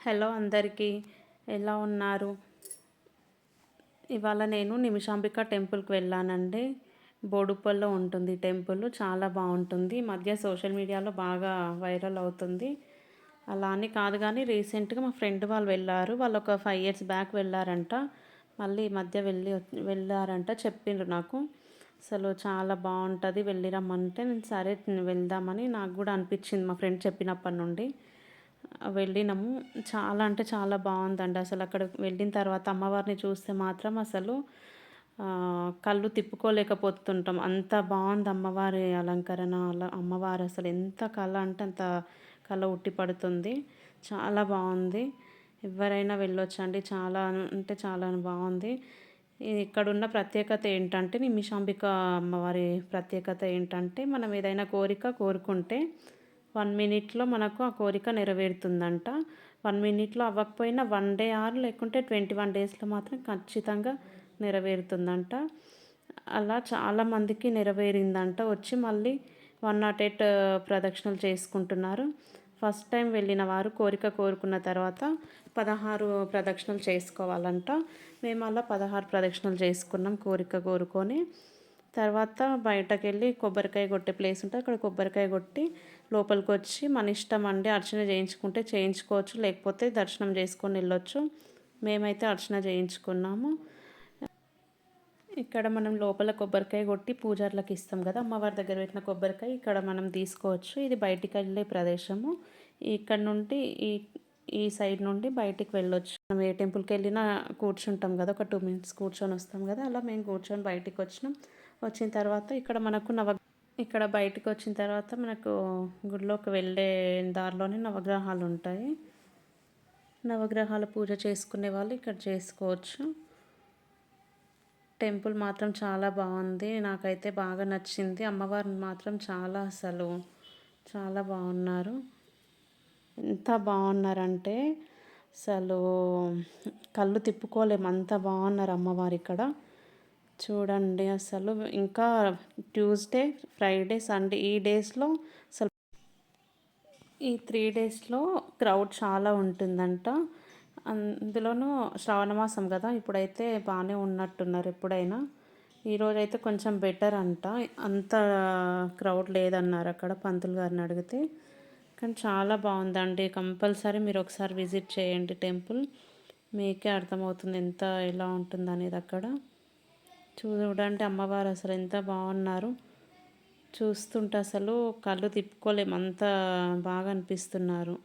Hello అందరికీ, ఎలా ఉన్నారు? ఇవాళ నేను నిమిషాంబిక టెంపుల్కి వెళ్ళానండి. బోడుప్పల్లో ఉంటుంది టెంపుల్. చాలా బాగుంటుంది. ఈ మధ్య సోషల్ మీడియాలో బాగా వైరల్ అవుతుంది. అలా అని కాదు కానీ రీసెంట్గా మా ఫ్రెండ్ వాళ్ళు వెళ్ళారు. వాళ్ళు ఒక 5 years బ్యాక్ వెళ్ళారంట. మళ్ళీ ఈ మధ్య వెళ్ళారంట, చెప్పిండ్రు నాకు. అసలు చాలా బాగుంటుంది, వెళ్ళి రమ్మంటే నేను సరే వెళ్దామని నాకు కూడా అనిపించింది మా ఫ్రెండ్ చెప్పినప్పటి నుండి. వెళ్ళినాము. చాలా అంటే చాలా బాగుందండి. అసలు అక్కడికి వెళ్ళిన తర్వాత అమ్మవారిని చూస్తే మాత్రం అసలు కళ్ళు తిప్పుకోలేకపోతుంటాం. అంత బాగుంది అమ్మవారి అలంకరణ. అలా అమ్మవారు అసలు ఎంత కళ అంటే అంత కళ ఉట్టి పడుతుంది. చాలా బాగుంది. ఎవరైనా వెళ్ళొచ్చండి. చాలా అంటే చాలా బాగుంది. ఇక్కడున్న ప్రత్యేకత ఏంటంటే, నిమిషాంబిక అమ్మవారి ప్రత్యేకత ఏంటంటే, మనం ఏదైనా కోరిక కోరుకుంటే 1 minute మనకు ఆ కోరిక నెరవేరుతుందంట. 1 minute అవ్వకపోయినా 1 day ఆర్ లేకుంటే 21 daysలో మాత్రం ఖచ్చితంగా నెరవేరుతుందంట. అలా చాలామందికి నెరవేరిందంట. వచ్చి మళ్ళీ 108 ప్రదక్షిణలు చేసుకుంటున్నారు. ఫస్ట్ టైం వెళ్ళిన వారు కోరిక కోరుకున్న తర్వాత 16 ప్రదక్షిణలు చేసుకోవాలంట. మేము అలా 16 ప్రదక్షిణలు చేసుకున్నాం కోరిక కోరుకొని. తర్వాత బయటకెళ్ళి కొబ్బరికాయ కొట్టే ప్లేస్ ఉంటుంది, అక్కడ కొబ్బరికాయ కొట్టి లోపలికి వచ్చి మన ఇష్టం అండి, అర్చన చేయించుకుంటే చేయించుకోవచ్చు, లేకపోతే దర్శనం చేసుకొని వెళ్ళొచ్చు. మేమైతే అర్చన చేయించుకున్నాము. ఇక్కడ మనం లోపల కొబ్బరికాయ కొట్టి పూజార్లకు ఇస్తాం కదా, అమ్మవారి దగ్గర పెట్టిన కొబ్బరికాయ ఇక్కడ మనం తీసుకోవచ్చు. ఇది బయటికి వెళ్ళే ప్రదేశము. ఇక్కడ నుండి ఈ ఈ సైడ్ నుండి బయటికి వెళ్ళొచ్చు. మనం ఏ టెంపుల్కి వెళ్ళినా కూర్చుంటాం కదా, ఒక 2 minutes కూర్చొని వస్తాం కదా, అలా మేము కూర్చొని బయటికి వచ్చినాం. వచ్చిన తర్వాత ఇక్కడ బయటకు వచ్చిన తర్వాత మనకు గుడిలోకి వెళ్ళే దారిలోనే నవగ్రహాలు ఉంటాయి. నవగ్రహాల పూజ చేసుకునే వాళ్ళు ఇక్కడ చేసుకోవచ్చు. టెంపుల్ మాత్రం చాలా బాగుంది. నాకైతే బాగా నచ్చింది. అమ్మవారిని మాత్రం అసలు చాలా బాగున్నారు. ఎంత బాగున్నారంటే అసలు కళ్ళు తిప్పుకోలేము, అంత బాగున్నారు అమ్మవారు ఇక్కడ. చూడండి అసలు. ఇంకా ట్యూస్డే, ఫ్రైడే, సండే ఈ డేస్లో అసలు ఈ 3 daysలో క్రౌడ్ చాలా ఉంటుందంట. అందులోనూ శ్రావణ మాసం కదా, ఇప్పుడైతే బాగానే ఉన్నట్టున్నారు. ఎప్పుడైనా ఈరోజైతే కొంచెం బెటర్ అంట, అంత క్రౌడ్ లేదన్నారు అక్కడ పంతులు గారిని అడిగితే. కానీ చాలా బాగుందండి. కంపల్సరీ మీరు ఒకసారి విజిట్ చేయండి టెంపుల్. మీకే అర్థమవుతుంది ఎలా ఉంటుంది అనేది అక్కడ. చూడండి అమ్మవారు అసలు ఎంత బాగున్నారు. చూస్తుంటే అసలు కళ్ళు తిప్పుకోలేము, అంత బాగా అనిపిస్తున్నారు.